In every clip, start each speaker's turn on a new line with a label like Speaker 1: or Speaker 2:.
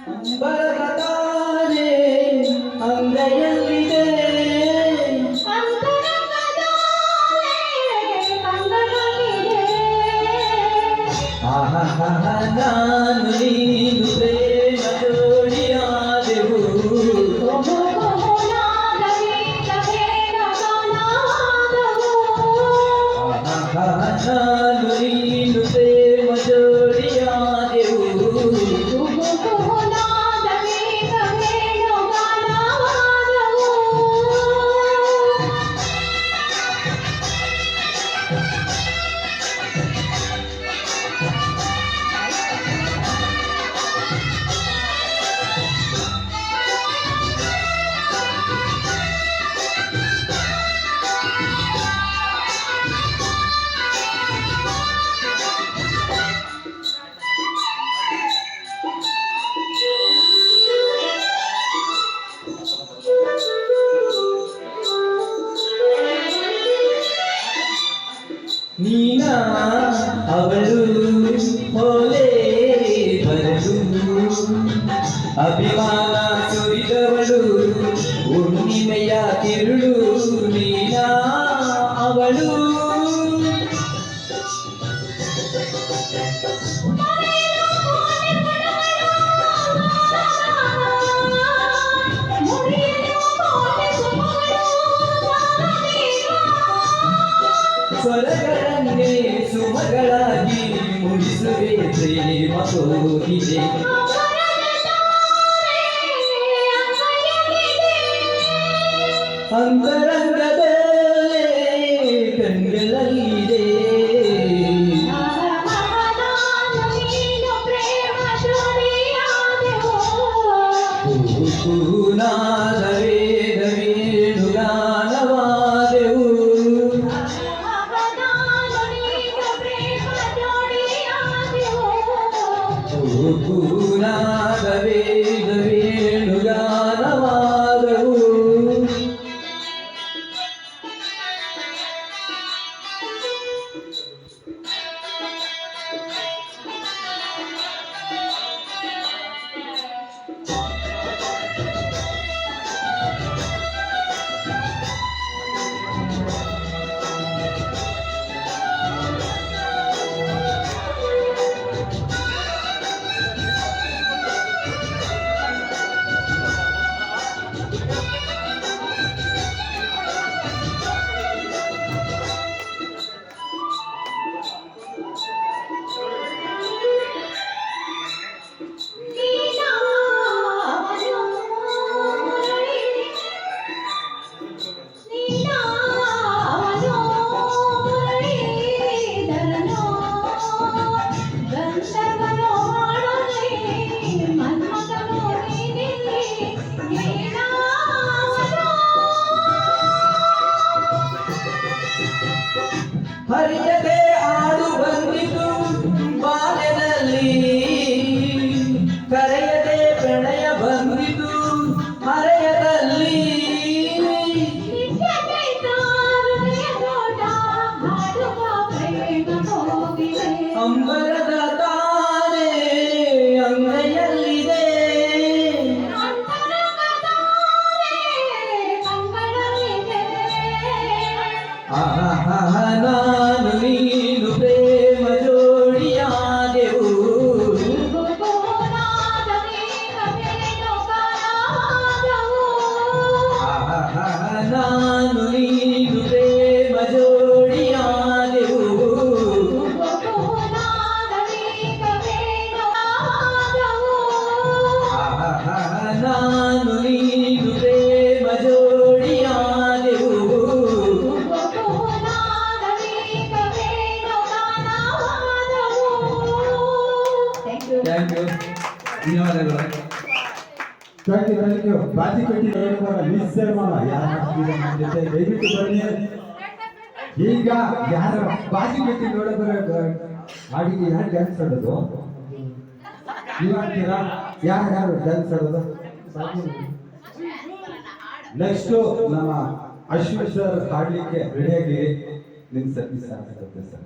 Speaker 1: ಅಂಬರದಾನೆ ಅಂಗೈಯಲ್ಲಿದೆ ನಾನು ನೀನು ಪ್ರೇಮ ಜೋಡಿಯಾದೆವು ನಾನು ನೀನು ಪ್ರೇಮ ಜೋಡಿಯಾದೆವು ನೀನಾ ಅವಳು ಹೋಲೆ ಬರಲು ಅಭಿಮಾನ ಸುರಿದವಳು ಹುಣ್ಣಿಮೆಯ ತಿರುಳು ನೀನಾ ಅವಳು ಸ್ವರಗಳನ್ನೇ ಸುಮಗಳಾಗಿ ಮುಡಿಸುವೆ ಪ್ರೇಮ ಸೋಹಿದೆ ಅಂತರಂಗದಲ್ಲೇ ಕಣ್ಗಳಲ್ಲಿದೆ ನಾದವೇ ವೇಣುಗಾನವಾದೆವು ನಾದವೇ ವೇಣುಗಾನವಾದೆವು ಹರಿಯದೆ ಆಡು ಬಂದಿತು ಬಾಲ್ಯದಲ್ಲಿ ಕರೆಯದೆ ಪ್ರಣಯ ಬಂದಿತು ಹರೆಯದಲ್ಲಿ ಅಂಬರದ ತಾನೆ ಅಂಗೈಯಲ್ಲಿದೆ ನಾನು ನೀನು ಪ್ರೇಮ ಜೋಡಿಯಾದೆವು ನಾನು ನೀನು ಪ್ರೇಮ ಜೋಡಿಯಾದೆವು ನಾನು ನೀನು ಪ್ರೇಮ ಜೋಡಿಯಾದೆವು
Speaker 2: ಥ್ಯಾಂಕ್ ಯು ಧನ್ಯವಾದಗಳು ಥ್ಯಾಂಕ್ ಯು ಬಾಜಿ ಕಟ್ಟಿ ಮಿಸ್ ಮಾಡ ಯಾರು ಜೊತೆ ದಯವಿಟ್ಟು ಬನ್ನಿ ಈಗ ಯಾರು ಬಾಜಿ ಕಟ್ಟಿ ನೋಡೋದ್ರ ಹಾಡಿಗೆ ಯಾರು ಡ್ಯಾನ್ಸ್ ಆಡೋದು ನೀವು ಆಡ್ತೀರಾ ಯಾರು ಯಾರು ಡ್ಯಾನ್ಸ್ ಆಡೋದು ನೆಕ್ಸ್ಟ್ ನಮ್ಮ ಅಶ್ವಿನ್ ಸರ್ ಹಾಡ್ಲಿಕ್ಕೆ ರೆಡಿಯಾಗಿರಿ ನಿಮ್ಮ ಸರ್ವಿಸ್ ಆಗುತ್ತೆ ಸರ್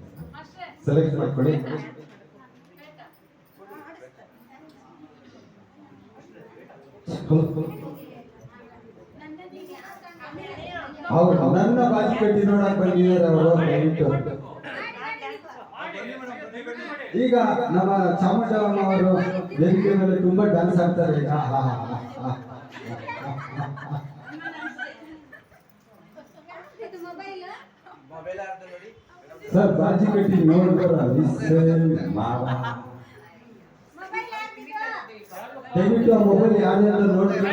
Speaker 2: ಸೆಲೆಕ್ಟ್ ಮಾಡ್ಕೊಳ್ಳಿ ಹೌದು, ನನ್ನ ಬಾಜಿ ಕಟ್ಟಿ ನೋಡಕ್ ಬಂದಿದ್ದಾರೆ ಅವರು. ದಯವಿಟ್ಟು ಈಗ ನಮ್ಮ ಚಾಮುಂಡಮ್ಮ ಅವರು ವೇದಿಕೆ ಮೇಲೆ ತುಂಬಾ ಡ್ಯಾನ್ಸ್ ಆಡ್ತಾರೆ ಈಗ. ಸರ್ ಬಾಜಿ ಕಟ್ಟಿ ನೋಡಿದ್ರ ದಯವಿಟ್ಟು ಆ ಮೊಬೈಲ್ ಯಾರ್ಯಾರು ನೋಡ್ತಾರೆ